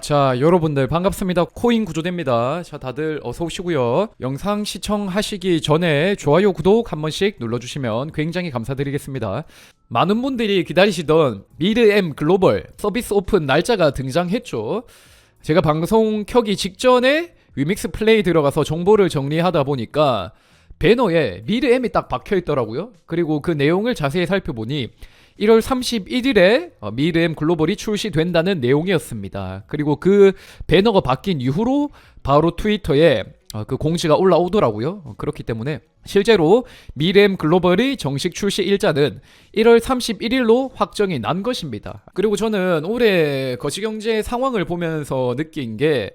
자, 여러분들 반갑습니다. 코인 구조대입니다. 자, 다들 어서 오시고요. 영상 시청하시기 전에 좋아요, 구독 한 번씩 눌러주시면 굉장히 감사드리겠습니다. 많은 분들이 기다리시던 미르엠 글로벌 서비스 오픈 날짜가 등장했죠. 제가 방송 켜기 직전에 위믹스 플레이 들어가서 정보를 정리하다 보니까 배너에 미르엠이 딱 박혀 있더라고요. 그리고 그 내용을 자세히 살펴보니 1월 31일에 미르엠 글로벌이 출시된다는 내용이었습니다. 그리고 그 배너가 바뀐 이후로 바로 트위터에 그 공지가 올라오더라고요. 그렇기 때문에 실제로 미르엠 글로벌의 정식 출시 일자는 1월 31일로 확정이 난 것입니다. 그리고 저는 올해 거시경제 상황을 보면서 느낀 게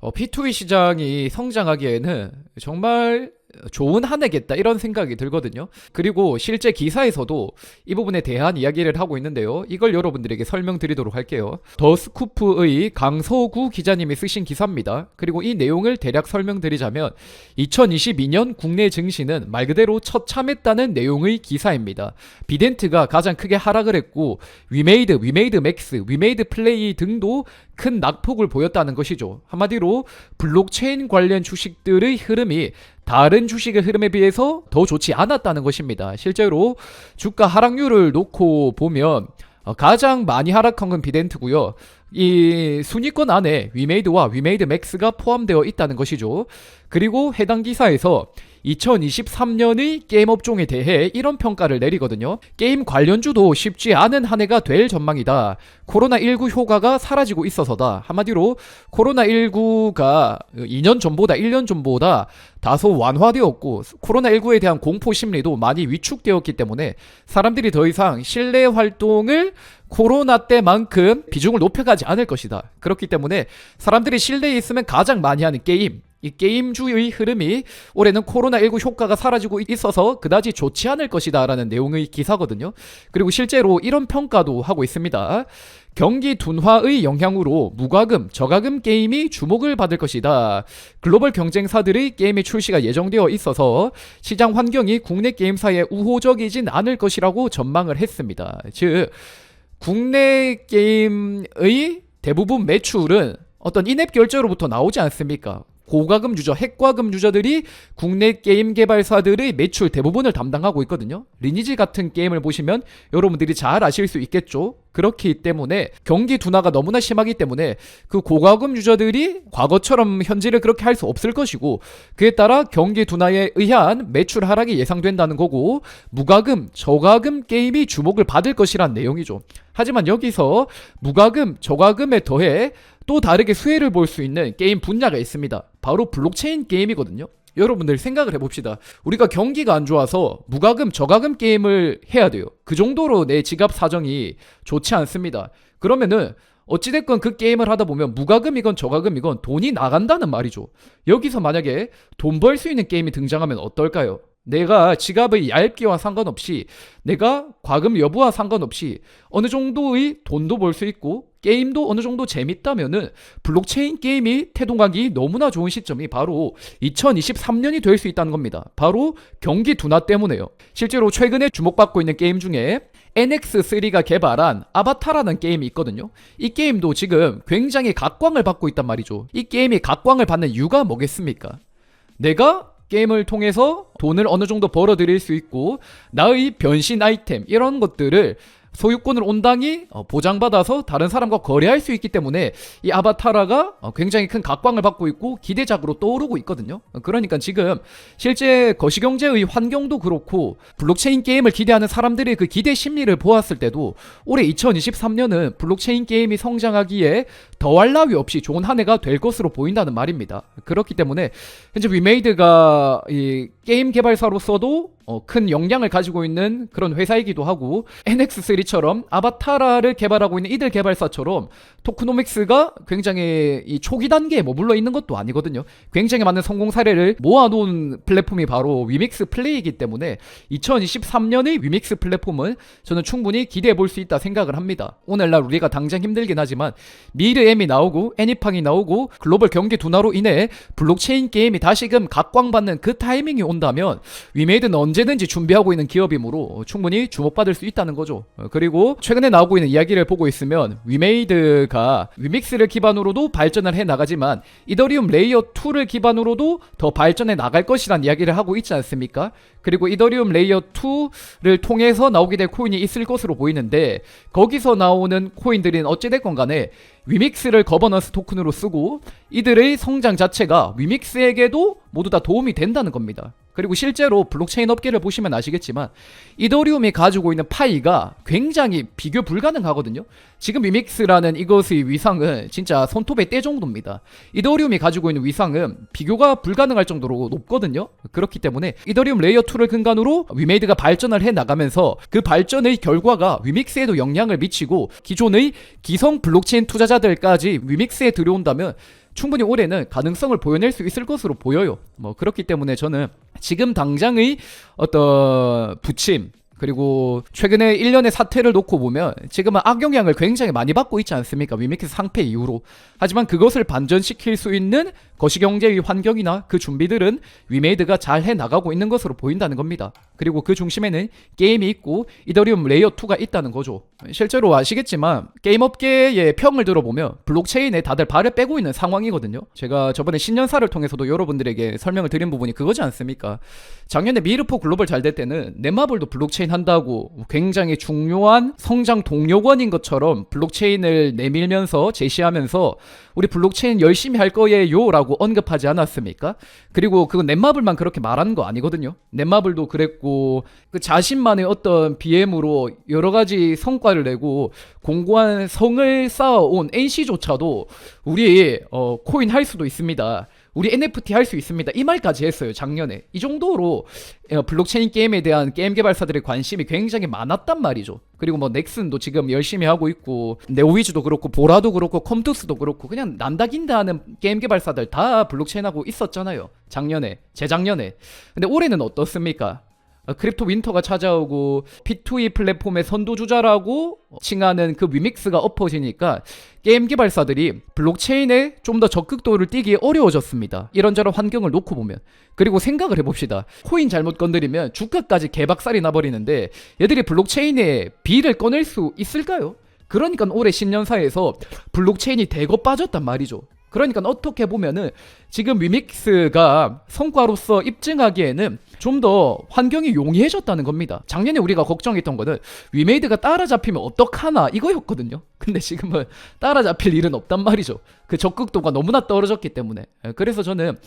P2E 시장이 성장하기에는 정말 좋은 한 해겠다 이런 생각이 들거든요. 그리고 실제 기사에서도 이 부분에 대한 이야기를 하고 있는데요. 이걸 여러분들에게 설명드리도록 할게요. 더 스쿠프의 강서구 기자님이 쓰신 기사입니다. 그리고 이 내용을 대략 설명드리자면 2022년 국내 증시는 말 그대로 처참했다는 내용의 기사입니다. 비덴트가 가장 크게 하락을 했고 위메이드 맥스, 위메이드 플레이 등도 큰 낙폭을 보였다는 것이죠. 한마디로 블록체인 관련 주식들의 흐름이 다른 주식의 흐름에 비해서 더 좋지 않았다는 것입니다. 실제로 주가 하락률을 놓고 보면 가장 많이 하락한 건 비덴트고요. 이 순위권 안에 위메이드와 위메이드 맥스가 포함되어 있다는 것이죠. 그리고 해당 기사에서 2023년의 게임 업종에 대해 이런 평가를 내리거든요. 게임 관련주도 쉽지 않은 한 해가 될 전망이다. 코로나19 효과가 사라지고 있어서다. 한마디로 코로나19가 2년 전보다 1년 전보다 다소 완화되었고 코로나19에 대한 공포 심리도 많이 위축되었기 때문에 사람들이 더 이상 실내 활동을 코로나 때만큼 비중을 높여가지 않을 것이다. 그렇기 때문에 사람들이 실내에 있으면 가장 많이 하는 게임, 이 게임주의 흐름이 올해는 코로나19 효과가 사라지고 있어서 그다지 좋지 않을 것이다 라는 내용의 기사거든요. 그리고 실제로 이런 평가도 하고 있습니다. 경기 둔화의 영향으로 무과금, 저가금 게임이 주목을 받을 것이다. 글로벌 경쟁사들의 게임의 출시가 예정되어 있어서 시장 환경이 국내 게임사에 우호적이진 않을 것이라고 전망을 했습니다. 즉 국내 게임의 대부분 매출은 어떤 인앱 결제로부터 나오지 않습니까? 고과금 유저, 핵과금 유저들이 국내 게임 개발사들의 매출 대부분을 담당하고 있거든요. 리니지 같은 게임을 보시면 여러분들이 잘 아실 수 있겠죠. 그렇기 때문에 경기 둔화가 너무나 심하기 때문에 그 고과금 유저들이 과거처럼 현질을 그렇게 할 수 없을 것이고 그에 따라 경기 둔화에 의한 매출 하락이 예상된다는 거고 무과금, 저과금 게임이 주목을 받을 것이란 내용이죠. 하지만 여기서 무과금, 저과금에 더해 또 다르게 수혜를 볼 수 있는 게임 분야가 있습니다. 바로 블록체인 게임이거든요. 여러분들 생각을 해봅시다. 우리가 경기가 안 좋아서 무과금, 저과금 게임을 해야 돼요. 그 정도로 내 지갑 사정이 좋지 않습니다. 그러면은 어찌됐건 그 게임을 하다 보면 무과금이건 저과금이건 돈이 나간다는 말이죠. 여기서 만약에 돈 벌 수 있는 게임이 등장하면 어떨까요? 내가 지갑의 얇기와 상관없이 내가 과금 여부와 상관없이 어느 정도의 돈도 벌 수 있고 게임도 어느 정도 재밌다면은 블록체인 게임이 태동하기 너무나 좋은 시점이 바로 2023년이 될 수 있다는 겁니다. 바로 경기 둔화 때문에요. 실제로 최근에 주목받고 있는 게임 중에 NX3가 개발한 아바타라는 게임이 있거든요. 이 게임도 지금 굉장히 각광을 받고 있단 말이죠. 이 게임이 각광을 받는 이유가 뭐겠습니까? 내가 게임을 통해서 돈을 어느 정도 벌어들일 수 있고 나의 변신 아이템 이런 것들을 소유권을 온당히 보장받아서 다른 사람과 거래할 수 있기 때문에 이 아바타라가 굉장히 큰 각광을 받고 있고 기대작으로 떠오르고 있거든요. 그러니까 지금 실제 거시경제의 환경도 그렇고 블록체인 게임을 기대하는 사람들의 그 기대 심리를 보았을 때도 올해 2023년은 블록체인 게임이 성장하기에 더할 나위 없이 좋은 한 해가 될 것으로 보인다는 말입니다. 그렇기 때문에 현재 위메이드가 이 게임 개발사로서도 큰 역량을 가지고 있는 그런 회사이기도 하고 NX3처럼 아바타라를 개발하고 있는 이들 개발사처럼 토크노믹스가 굉장히 이 초기 단계에 머물러 있는 것도 아니거든요. 굉장히 많은 성공 사례를 모아놓은 플랫폼이 바로 위믹스 플레이이기 때문에 2023년의 위믹스 플랫폼은 저는 충분히 기대해 볼 수 있다 생각을 합니다. 오늘날 우리가 당장 힘들긴 하지만 미르엠이 나오고 애니팡이 나오고 글로벌 경기 둔화로 인해 블록체인 게임이 다시금 각광받는 그 타이밍이 온다면 위메이드는 언제 언제든지 준비하고 있는 기업이므로 충분히 주목받을 수 있다는 거죠. 그리고 최근에 나오고 있는 이야기를 보고 있으면 위메이드가 위믹스를 기반으로도 발전을 해 나가지만 이더리움 레이어 2를 기반으로도 더 발전해 나갈 것이란 이야기를 하고 있지 않습니까? 그리고 이더리움 레이어 2를 통해서 나오게 될 코인이 있을 것으로 보이는데, 거기서 나오는 코인들은 어찌됐건 간에 위믹스를 거버넌스 토큰으로 쓰고 이들의 성장 자체가 위믹스에게도 모두 다 도움이 된다는 겁니다. 그리고 실제로 블록체인 업계를 보시면 아시겠지만 이더리움이 가지고 있는 파이가 굉장히 비교 불가능하거든요. 지금 위믹스라는 이것의 위상은 진짜 손톱의 때 정도입니다. 이더리움이 가지고 있는 위상은 비교가 불가능할 정도로 높거든요. 그렇기 때문에 이더리움 레이어 2를 근간으로 위메이드가 발전을 해 나가면서 그 발전의 결과가 위믹스에도 영향을 미치고 기존의 기성 블록체인 투자자들까지 위믹스에 들여온다면 충분히 올해는 가능성을 보여낼 수 있을 것으로 보여요. 그렇기 때문에 저는 지금 당장의 어떤 부침, 그리고 최근에 1년의 사태를 놓고 보면 지금은 악영향을 굉장히 많이 받고 있지 않습니까? 위믹스 상패 이후로. 하지만 그것을 반전시킬 수 있는 거시경제의 환경이나 그 준비들은 위메이드가 잘 해나가고 있는 것으로 보인다는 겁니다. 그리고 그 중심에는 게임이 있고 이더리움 레이어 2가 있다는 거죠. 실제로 아시겠지만 게임 업계의 평을 들어보면 블록체인에 다들 발을 빼고 있는 상황이거든요. 제가 저번에 신년사를 통해서도 여러분들에게 설명을 드린 부분이 그거지 않습니까? 작년에 미르포 글로벌 잘 될 때는 넷마블도 블록체인 한다고 굉장히 중요한 성장 동력원인 것처럼 블록체인을 내밀면서 제시하면서 우리 블록체인 열심히 할 거예요 라고 언급하지 않았습니까? 그리고 그거 넷마블만 그렇게 말하는 거 아니거든요. 넷마블도 그랬고 그 자신만의 어떤 BM으로 여러 가지 성과를 내고 공고한 성을 쌓아온 NC조차도 우리 코인 할 수도 있습니다, 우리 NFT 할 수 있습니다, 이 말까지 했어요 작년에. 이 정도로 블록체인 게임에 대한 게임 개발사들의 관심이 굉장히 많았단 말이죠. 그리고 뭐 넥슨도 지금 열심히 하고 있고 네오위즈도 그렇고 보라도 그렇고 컴투스도 그렇고 그냥 난다긴다 하는 게임 개발사들 다 블록체인 하고 있었잖아요 작년에, 재작년에. 근데 올해는 어떻습니까? 크립토 윈터가 찾아오고 P2E 플랫폼의 선두주자라고 칭하는 그 위믹스가 엎어지니까 게임 개발사들이 블록체인에 좀 더 적극도를 띄기 어려워졌습니다. 이런저런 환경을 놓고 보면. 그리고 생각을 해봅시다. 코인 잘못 건드리면 주가까지 개박살이 나버리는데 얘들이 블록체인에 비를 꺼낼 수 있을까요? 그러니까 올해 신년사에서 블록체인이 대거 빠졌단 말이죠. 그러니까 어떻게 보면은 지금 위믹스가 성과로서 입증하기에는 좀 더 환경이 용이해졌다는 겁니다. 작년에 우리가 걱정했던 거는 위메이드가 따라잡히면 어떡하나 이거였거든요. 근데 지금은 따라잡힐 일은 없단 말이죠. 그 적극도가 너무나 떨어졌기 때문에. 그래서 저는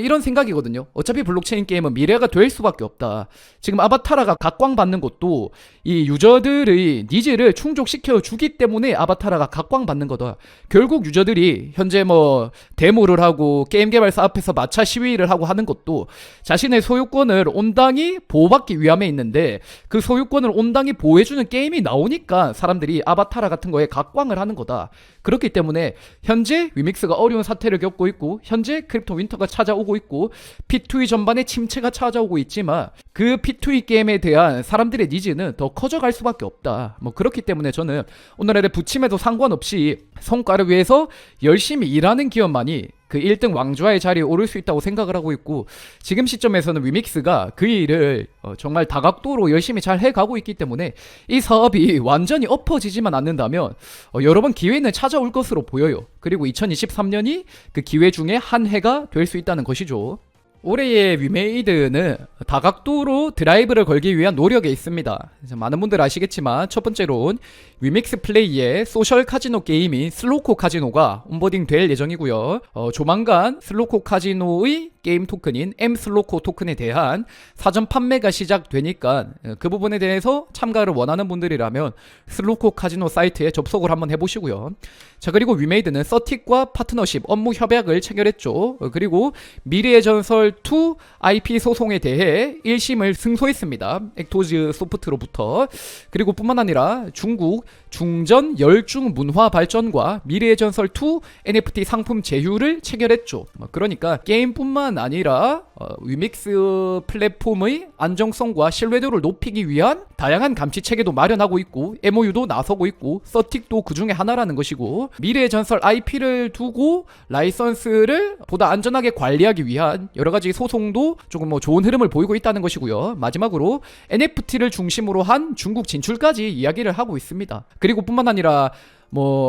이런 생각이거든요. 어차피 블록체인 게임은 미래가 될 수밖에 없다. 지금 아바타라가 각광받는 것도 이 유저들의 니즈를 충족시켜 주기 때문에 아바타라가 각광받는 거다. 결국 유저들이 현재 뭐 데모를 하고 게임 개발사 앞에서 마차 시위를 하고 하는 것도 자신의 소유권을 온당히 보호받기 위함에 있는데, 그 소유권을 온당히 보호해주는 게임이 나오니까 사람들이 아바타라 같은 거에 각광을 하는 거다. 그렇기 때문에 현재 위믹스가 어려운 사태를 겪고 있고 현재 크립토 윈터가 찾아오고 있고 P2E 전반에 침체가 찾아오고 있지만 그 P2E 게임에 대한 사람들의 니즈는 더 커져갈 수밖에 없다. 그렇기 때문에 저는 오늘날의 부침에도 상관없이 성과를 위해서 열심히 일하는 기업만이 그 1등 왕좌의 자리에 오를 수 있다고 생각을 하고 있고, 지금 시점에서는 위믹스가 그 일을 정말 다각도로 열심히 잘 해가고 있기 때문에 이 사업이 완전히 엎어지지만 않는다면 여러 번 기회는 찾아올 것으로 보여요. 그리고 2023년이 그 기회 중에 한 해가 될 수 있다는 것이죠. 올해의 위메이드는 다각도로 드라이브를 걸기 위한 노력에 있습니다. 많은 분들 아시겠지만 첫 번째로는 위믹스 플레이의 소셜 카지노 게임인 슬로코 카지노가 온보딩 될 예정이고요. 조만간 슬로코 카지노의 게임 토큰인 M슬로코 토큰에 대한 사전 판매가 시작되니까 그 부분에 대해서 참가를 원하는 분들이라면 슬로코 카지노 사이트에 접속을 한번 해보시고요. 자, 그리고 위메이드는 서틱과 파트너십 업무 협약을 체결했죠. 그리고 미래의 전설 2 IP 소송에 대해 1심을 승소했습니다. 액토즈 소프트로부터. 그리고 뿐만 아니라 중국 중전 열중 문화 발전과 미래의 전설 2 NFT 상품 제휴를 체결했죠. 그러니까 게임뿐만 뿐만 아니라 위믹스 플랫폼의 안정성과 신뢰도를 높이기 위한 다양한 감시 체계도 마련하고 있고 MOU도 나서고 있고 서틱도 그 중에 하나라는 것이고 미래의 전설 IP를 두고 라이선스를 보다 안전하게 관리하기 위한 여러가지 소송도 조금 좋은 흐름을 보이고 있다는 것이고요. 마지막으로 NFT를 중심으로 한 중국 진출까지 이야기를 하고 있습니다. 그리고 뿐만 아니라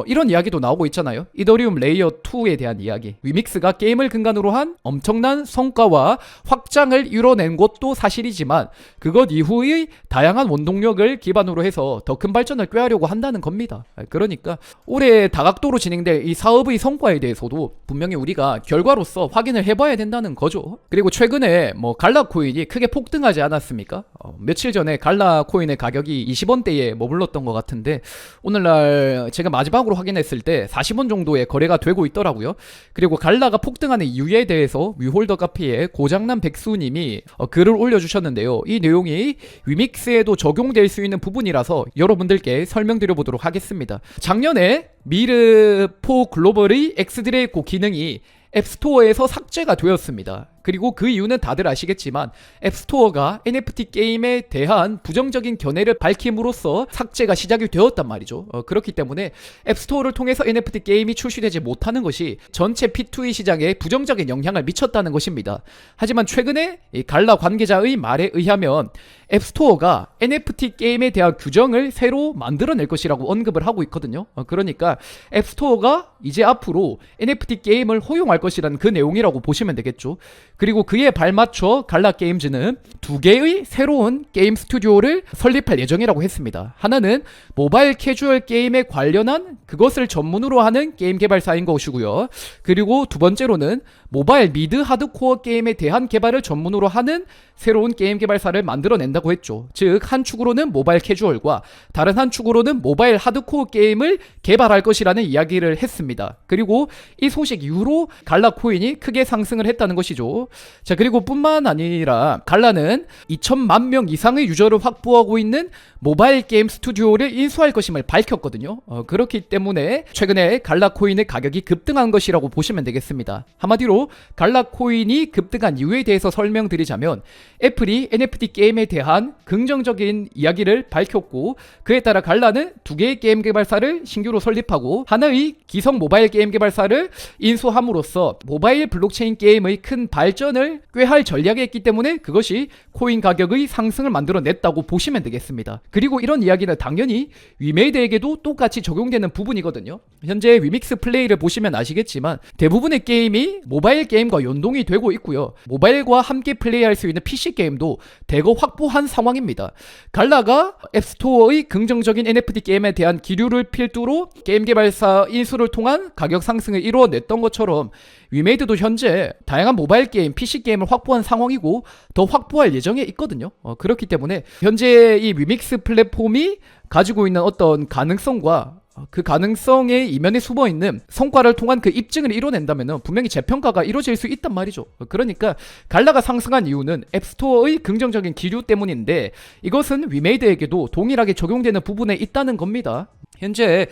이런 이야기도 나오고 있잖아요. 이더리움 레이어 2에 대한 이야기. 위믹스가 게임을 근간으로 한 엄청난 성과와 확장을 이뤄낸 것도 사실이지만 그것 이후의 다양한 원동력을 기반으로 해서 더 큰 발전을 꾀하려고 한다는 겁니다. 그러니까 올해 다각도로 진행될 이 사업의 성과에 대해서도 분명히 우리가 결과로서 확인을 해봐야 된다는 거죠. 그리고 최근에 갈라 코인이 크게 폭등하지 않았습니까? 며칠 전에 갈라 코인의 가격이 20원대에 머물렀던 것 같은데 오늘날 제가 마지막으로 확인했을 때 40원 정도의 거래가 되고 있더라고요. 그리고 갈라가 폭등하는 이유에 대해서 위홀더 카페에 고장난 백수님이 글을 올려주셨는데요. 이 내용이 위믹스에도 적용될 수 있는 부분이라서 여러분들께 설명드려 보도록 하겠습니다. 작년에 미르4 글로벌의 엑스드레이코 기능이 앱스토어에서 삭제가 되었습니다. 그리고 그 이유는 다들 아시겠지만 앱스토어가 NFT 게임에 대한 부정적인 견해를 밝힘으로써 삭제가 시작이 되었단 말이죠. 그렇기 때문에 앱스토어를 통해서 NFT 게임이 출시되지 못하는 것이 전체 P2E 시장에 부정적인 영향을 미쳤다는 것입니다. 하지만 최근에 이 갈라 관계자의 말에 의하면 앱스토어가 NFT 게임에 대한 규정을 새로 만들어낼 것이라고 언급을 하고 있거든요. 그러니까 앱스토어가 이제 앞으로 NFT 게임을 허용할 것이라는 그 내용이라고 보시면 되겠죠. 그리고 그에 발맞춰 갈라 게임즈는 2개의 새로운 게임 스튜디오를 설립할 예정이라고 했습니다. 하나는 모바일 캐주얼 게임에 관련한 그것을 전문으로 하는 게임 개발사인 것이고요. 그리고 두 번째로는 모바일 미드 하드코어 게임에 대한 개발을 전문으로 하는 새로운 게임 개발사를 만들어낸다고 했죠. 즉 한 축으로는 모바일 캐주얼과 다른 한 축으로는 모바일 하드코어 게임을 개발할 것이라는 이야기를 했습니다. 그리고 이 소식 이후로 갈라 코인이 크게 상승을 했다는 것이죠. 자, 그리고 뿐만 아니라 갈라는 2천만 명 이상의 유저를 확보하고 있는 모바일 게임 스튜디오를 인수할 것임을 밝혔거든요. 그렇기 때문에 최근에 갈라 코인의 가격이 급등한 것이라고 보시면 되겠습니다. 한마디로 갈라 코인이 급등한 이유에 대해서 설명드리자면 애플이 NFT 게임에 대한 긍정적인 이야기를 밝혔고 그에 따라 갈라는 2개의 게임 개발사를 신규로 설립하고 하나의 기성 모바일 게임 개발사를 인수함으로써 모바일 블록체인 게임의 큰 발전을 꾀할 전략이 있기 때문에 그것이 코인 가격의 상승을 만들어냈다고 보시면 되겠습니다. 그리고 이런 이야기는 당연히 위메이드에게도 똑같이 적용되는 부분이거든요. 현재 위믹스 플레이를 보시면 아시겠지만 대부분의 게임이 모바일 게임과 연동이 되고 있고요. 모바일과 함께 플레이할 수 있는 PC 게임도 대거 확보한 상황입니다. 갈라가 앱스토어의 긍정적인 NFT 게임에 대한 기류를 필두로 게임 개발사 인수를 통한 가격 상승을 이루어냈던 것처럼 위메이드도 현재 다양한 모바일 게임, PC 게임을 확보한 상황이고 더 확보할 예정에 있거든요. 그렇기 때문에 현재 이 위믹스 플랫폼이 가지고 있는 어떤 가능성과 그 가능성에 이면에 숨어있는 성과를 통한 그 입증을 이뤄낸다면 분명히 재평가가 이루어질 수 있단 말이죠. 그러니까 갈라가 상승한 이유는 앱스토어의 긍정적인 기류 때문인데 이것은 위메이드에게도 동일하게 적용되는 부분에 있다는 겁니다. 현재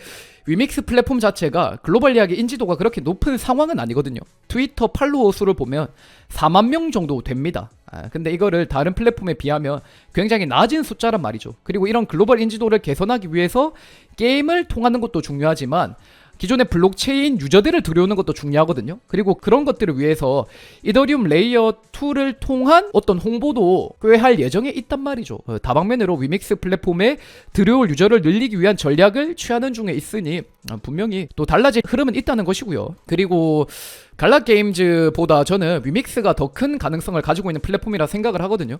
위믹스 플랫폼 자체가 글로벌리하게 인지도가 그렇게 높은 상황은 아니거든요. 트위터 팔로워 수를 보면 4만 명 정도 됩니다. 근데 이거를 다른 플랫폼에 비하면 굉장히 낮은 숫자란 말이죠. 그리고 이런 글로벌 인지도를 개선하기 위해서 게임을 통하는 것도 중요하지만 기존의 블록체인 유저들을 들여오는 것도 중요하거든요. 그리고 그런 것들을 위해서 이더리움 레이어 2를 통한 어떤 홍보도 꾀할 예정에 있단 말이죠. 다방면으로 위믹스 플랫폼에 들여올 유저를 늘리기 위한 전략을 취하는 중에 있으니 분명히 또 달라질 흐름은 있다는 것이고요. 그리고 갈라 게임즈보다 저는 위믹스가 더 큰 가능성을 가지고 있는 플랫폼이라 생각을 하거든요.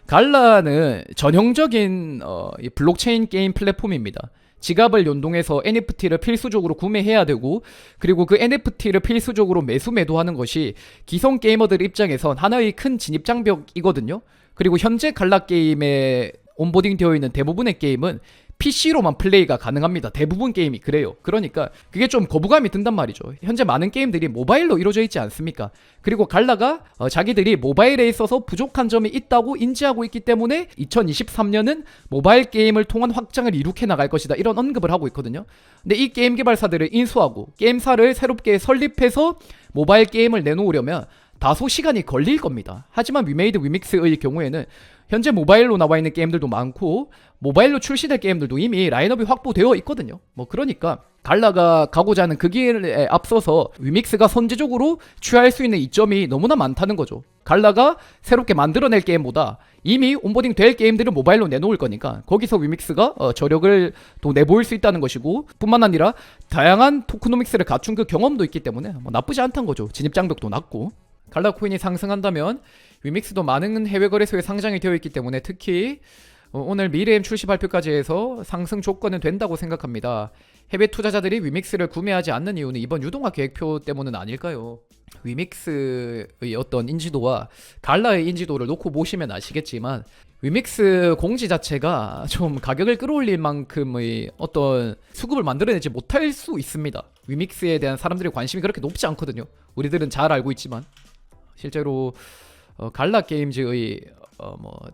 갈라는 전형적인 이 블록체인 게임 플랫폼입니다. 지갑을 연동해서 NFT를 필수적으로 구매해야 되고 그리고 그 NFT를 필수적으로 매수매도하는 것이 기성 게이머들 입장에선 하나의 큰 진입장벽이거든요. 그리고 현재 갈라 게임에 온보딩 되어 있는 대부분의 게임은 PC로만 플레이가 가능합니다. 대부분 게임이 그래요. 그러니까 그게 좀 거부감이 든단 말이죠. 현재 많은 게임들이 모바일로 이루어져 있지 않습니까? 그리고 갈라가 자기들이 모바일에 있어서 부족한 점이 있다고 인지하고 있기 때문에 2023년은 모바일 게임을 통한 확장을 이룩해 나갈 것이다. 이런 언급을 하고 있거든요. 근데 이 게임 개발사들을 인수하고 게임사를 새롭게 설립해서 모바일 게임을 내놓으려면 다소 시간이 걸릴 겁니다. 하지만 위메이드 위믹스의 경우에는 현재 모바일로 나와 있는 게임들도 많고 모바일로 출시될 게임들도 이미 라인업이 확보되어 있거든요. 뭐 그러니까 갈라가 가고자 하는 그 길에 앞서서 위믹스가 선제적으로 취할 수 있는 이점이 너무나 많다는 거죠. 갈라가 새롭게 만들어낼 게임보다 이미 온보딩 될 게임들을 모바일로 내놓을 거니까 거기서 위믹스가 저력을 또 내보일 수 있다는 것이고, 뿐만 아니라 다양한 토크노믹스를 갖춘 그 경험도 있기 때문에 뭐 나쁘지 않다는 거죠. 진입 장벽도 낮고. 갈라 코인이 상승한다면 위믹스도 많은 해외 거래소에 상장이 되어 있기 때문에 특히 오늘 미래엠 출시 발표까지 해서 상승 조건은 된다고 생각합니다. 해외 투자자들이 위믹스를 구매하지 않는 이유는 이번 유동화 계획표 때문은 아닐까요? 위믹스의 어떤 인지도와 갈라의 인지도를 놓고 보시면 아시겠지만 위믹스 공지 자체가 좀 가격을 끌어올릴 만큼의 어떤 수급을 만들어내지 못할 수 있습니다. 위믹스에 대한 사람들의 관심이 그렇게 높지 않거든요. 우리들은 잘 알고 있지만 실제로 갈라 게임즈의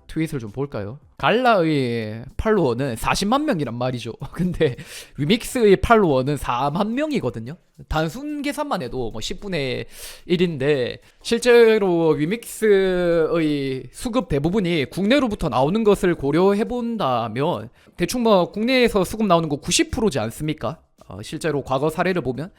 트윗을 좀 볼까요? 갈라의 팔로워는 40만 명이란 말이죠. 근데 위믹스의 팔로워는 4만 명이거든요. 단순 계산만 해도 10분의 1인데 실제로 위믹스의 수급 대부분이 국내로부터 나오는 것을 고려해 본다면 대충 국내에서 수급 나오는 거 90%지 않습니까? 실제로 과거 사례를 보면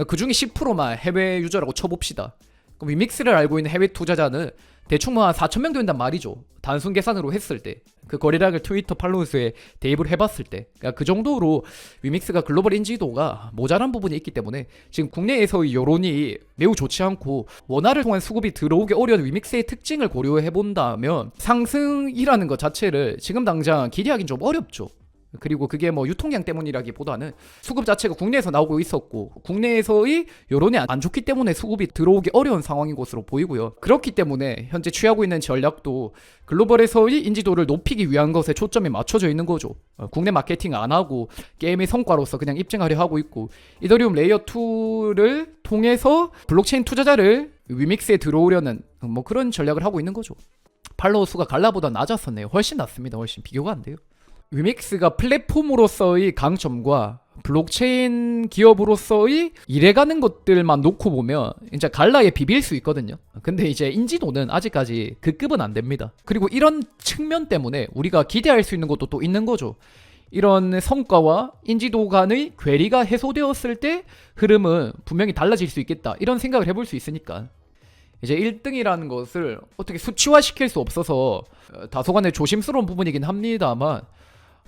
그 중에 10%만 해외 유저라고 쳐봅시다. 그럼 위믹스를 알고 있는 해외 투자자는 대충 한 4,000명 된단 말이죠. 단순 계산으로 했을 때. 그 거래량을 트위터 팔로우 수에 대입을 해봤을 때. 그러니까 그 정도로 위믹스가 글로벌 인지도가 모자란 부분이 있기 때문에 지금 국내에서의 여론이 매우 좋지 않고 원화를 통한 수급이 들어오기 어려운 위믹스의 특징을 고려해본다면 상승이라는 것 자체를 지금 당장 기대하기는 좀 어렵죠. 그리고 그게 유통량 때문이라기보다는 수급 자체가 국내에서 나오고 있었고 국내에서의 여론이 안 좋기 때문에 수급이 들어오기 어려운 상황인 것으로 보이고요. 그렇기 때문에 현재 취하고 있는 전략도 글로벌에서의 인지도를 높이기 위한 것에 초점이 맞춰져 있는 거죠. 국내 마케팅 안 하고 게임의 성과로서 그냥 입증하려 하고 있고, 이더리움 레이어 2를 통해서 블록체인 투자자를 위믹스에 들어오려는 그런 전략을 하고 있는 거죠. 팔로워 수가 갈라보다 낮았었네요. 훨씬 낮습니다. 훨씬 비교가 안 돼요. 위믹스가 플랫폼으로서의 강점과 블록체인 기업으로서의 이래가는 것들만 놓고 보면 이제 갈라에 비빌 수 있거든요. 근데 이제 인지도는 아직까지 그 급은 안 됩니다. 그리고 이런 측면 때문에 우리가 기대할 수 있는 것도 또 있는 거죠. 이런 성과와 인지도 간의 괴리가 해소되었을 때 흐름은 분명히 달라질 수 있겠다, 이런 생각을 해볼 수 있으니까 이제 1등이라는 것을 어떻게 수치화시킬 수 없어서 다소간의 조심스러운 부분이긴 합니다만,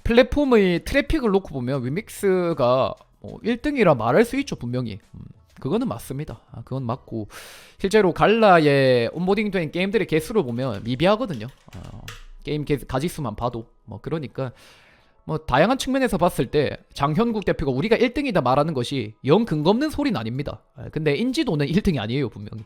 플랫폼의 트래픽을 놓고 보면 위믹스가 1등이라 말할 수 있죠. 분명히 그거는 맞습니다. 그건 맞고 실제로 갈라의 온보딩된 게임들의 개수를 보면 미비하거든요. 게임 가지수만 봐도 그러니까 다양한 측면에서 봤을 때 장현국 대표가 우리가 1등이다 말하는 것이 영 근거 없는 소리는 아닙니다. 근데 인지도는 1등이 아니에요. 분명히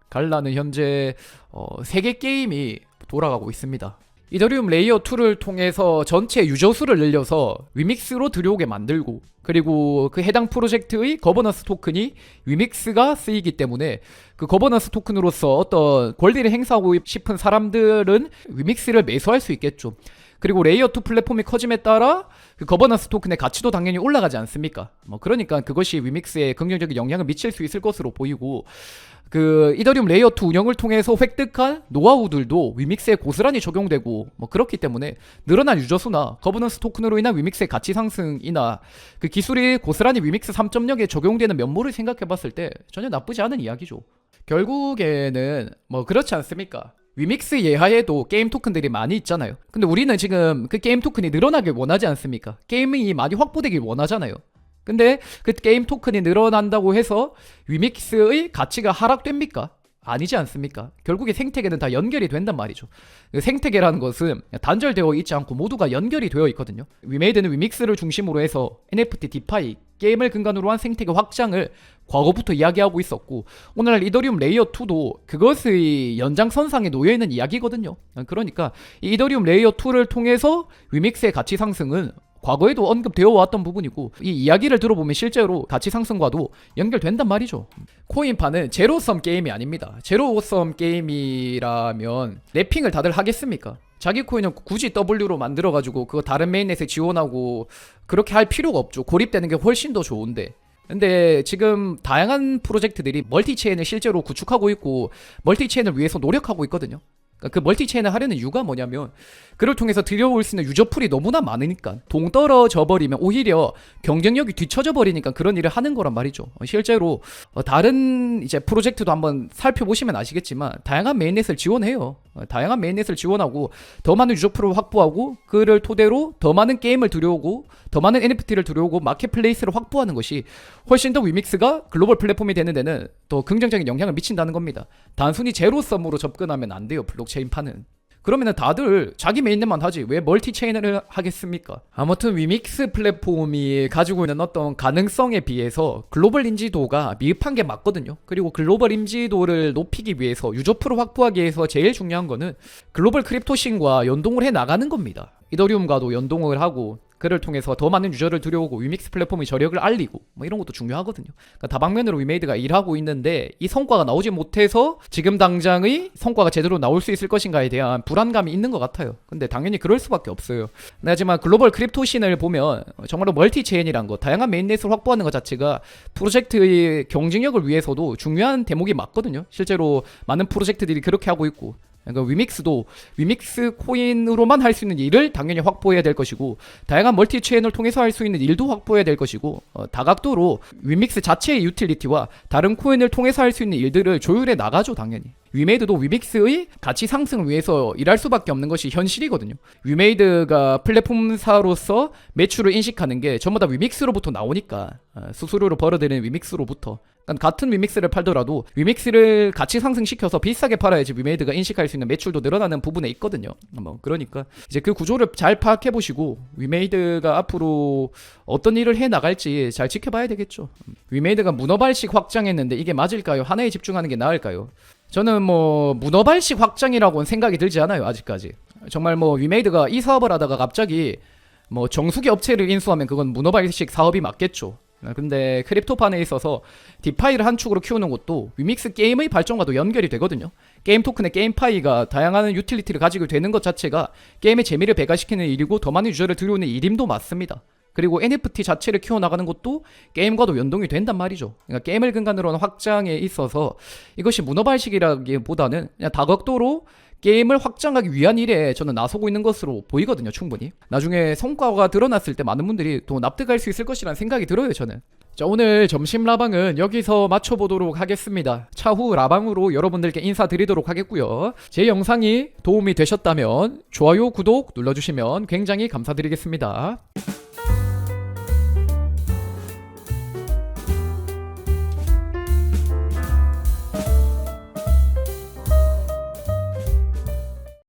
갈라는 현재 3개 게임이 돌아가고 있습니다. 이더리움 레이어 2를 통해서 전체 유저 수를 늘려서 위믹스로 들여오게 만들고, 그리고 그 해당 프로젝트의 거버넌스 토큰이 위믹스가 쓰이기 때문에 그 거버넌스 토큰으로서 어떤 권리를 행사하고 싶은 사람들은 위믹스를 매수할 수 있겠죠. 그리고 레이어 2 플랫폼이 커짐에 따라 그 거버넌스 토큰의 가치도 당연히 올라가지 않습니까? 그러니까 그것이 위믹스에 긍정적인 영향을 미칠 수 있을 것으로 보이고, 그 이더리움 레이어 2 운영을 통해서 획득한 노하우들도 위믹스에 고스란히 적용되고 그렇기 때문에 늘어난 유저 수나 거버넌스 토큰으로 인한 위믹스의 가치 상승이나 그 기술이 고스란히 위믹스 3.0에 적용되는 면모를 생각해 봤을 때 전혀 나쁘지 않은 이야기죠. 결국에는 그렇지 않습니까? 위믹스 예하에도 게임 토큰들이 많이 있잖아요. 근데 우리는 지금 그 게임 토큰이 늘어나길 원하지 않습니까? 게임이 많이 확보되길 원하잖아요. 근데 그 게임 토큰이 늘어난다고 해서 위믹스의 가치가 하락됩니까? 아니지 않습니까? 결국에 생태계는 다 연결이 된단 말이죠. 생태계라는 것은 단절되어 있지 않고 모두가 연결이 되어 있거든요. 위메이드는 위믹스를 중심으로 해서 NFT, 디파이, 게임을 근간으로 한 생태계 확장을 과거부터 이야기하고 있었고, 오늘날 이더리움 레이어 2도 그것의 연장선상에 놓여있는 이야기거든요. 그러니까 이 이더리움 레이어 2를 통해서 위믹스의 가치 상승은 과거에도 언급되어 왔던 부분이고, 이 이야기를 들어보면 실제로 가치 상승과도 연결된단 말이죠. 코인파는 제로섬 게임이 아닙니다. 제로섬 게임이라면 랩핑을 다들 하겠습니까? 자기 코인은 굳이 W로 만들어가지고 그거 다른 메인넷에 지원하고 그렇게 할 필요가 없죠. 고립되는 게 훨씬 더 좋은데. 근데 지금 다양한 프로젝트들이 멀티체인을 실제로 구축하고 있고 멀티체인을 위해서 노력하고 있거든요. 그 멀티체인을 하려는 이유가 뭐냐면 그를 통해서 들여올 수 있는 유저풀이 너무나 많으니까 동떨어져 버리면 오히려 경쟁력이 뒤처져 버리니까 그런 일을 하는 거란 말이죠. 실제로 다른 이제 프로젝트도 한번 살펴보시면 아시겠지만 다양한 메인넷을 지원해요. 다양한 메인넷을 지원하고 더 많은 유저풀을 확보하고 그를 토대로 더 많은 게임을 들여오고 더 많은 NFT를 들여오고 마켓플레이스를 확보하는 것이 훨씬 더 위믹스가 글로벌 플랫폼이 되는 데는 더 긍정적인 영향을 미친다는 겁니다. 단순히 제로섬으로 접근하면 안 돼요. 블록체인판은. 그러면은 다들 자기 메인넷만 하지 왜 멀티체인을 하겠습니까? 아무튼 위믹스 플랫폼이 가지고 있는 어떤 가능성에 비해서 글로벌 인지도가 미흡한 게 맞거든요. 그리고 글로벌 인지도를 높이기 위해서 유저풀을 확보하기 위해서 제일 중요한 거는 글로벌 크립토신과 연동을 해 나가는 겁니다. 이더리움과도 연동을 하고 그를 통해서 더 많은 유저를 들여오고 위믹스 플랫폼의 저력을 알리고 뭐 이런 것도 중요하거든요. 그러니까 다방면으로 위메이드가 일하고 있는데 이 성과가 나오지 못해서 지금 당장의 성과가 제대로 나올 수 있을 것인가에 대한 불안감이 있는 것 같아요. 근데 당연히 그럴 수밖에 없어요. 하지만 글로벌 크립토신을 보면 정말로 멀티체인이란 거, 다양한 메인넷을 확보하는 것 자체가 프로젝트의 경쟁력을 위해서도 중요한 대목이 맞거든요. 실제로 많은 프로젝트들이 그렇게 하고 있고 그러니까 위믹스도 위믹스 코인으로만 할 수 있는 일을 당연히 확보해야 될 것이고 다양한 멀티 체인을 통해서 할 수 있는 일도 확보해야 될 것이고 다각도로 위믹스 자체의 유틸리티와 다른 코인을 통해서 할 수 있는 일들을 조율해 나가죠. 당연히 위메이드도 위믹스의 가치 상승을 위해서 일할 수밖에 없는 것이 현실이거든요. 위메이드가 플랫폼사로서 매출을 인식하는 게 전부 다 위믹스로부터 나오니까 수수료로 벌어들이는 위믹스로부터 그러니까 같은 위믹스를 팔더라도 위믹스를 가치 상승시켜서 비싸게 팔아야지 위메이드가 인식할 수 있는 매출도 늘어나는 부분에 있거든요. 뭐 그러니까 이제 그 구조를 잘 파악해 보시고 위메이드가 앞으로 어떤 일을 해 나갈지 잘 지켜봐야 되겠죠. 위메이드가 문어발식 확장했는데 이게 맞을까요? 하나에 집중하는 게 나을까요? 저는 뭐 문어발식 확장이라고는 생각이 들지 않아요. 아직까지 정말 뭐 위메이드가 이 사업을 하다가 갑자기 뭐 정수기 업체를 인수하면 그건 문어발식 사업이 맞겠죠. 근데 크립토판에 있어서 디파이를 한 축으로 키우는 것도 위믹스 게임의 발전과도 연결이 되거든요. 게임 토큰의 게임파이가 다양한 유틸리티를 가지고 되는 것 자체가 게임의 재미를 배가시키는 일이고 더 많은 유저를 들여오는 일임도 맞습니다. 그리고 NFT 자체를 키워나가는 것도 게임과도 연동이 된단 말이죠. 그러니까 게임을 근간으로 하는 확장에 있어서 이것이 문어발식이라기보다는 그냥 다각도로 게임을 확장하기 위한 일에 저는 나서고 있는 것으로 보이거든요. 충분히 나중에 성과가 드러났을 때 많은 분들이 또 납득할 수 있을 것이라는 생각이 들어요. 저는. 자, 오늘 점심 라방은 여기서 마쳐보도록 하겠습니다. 차후 라방으로 여러분들께 인사드리도록 하겠고요. 제 영상이 도움이 되셨다면 좋아요, 구독 눌러주시면 굉장히 감사드리겠습니다.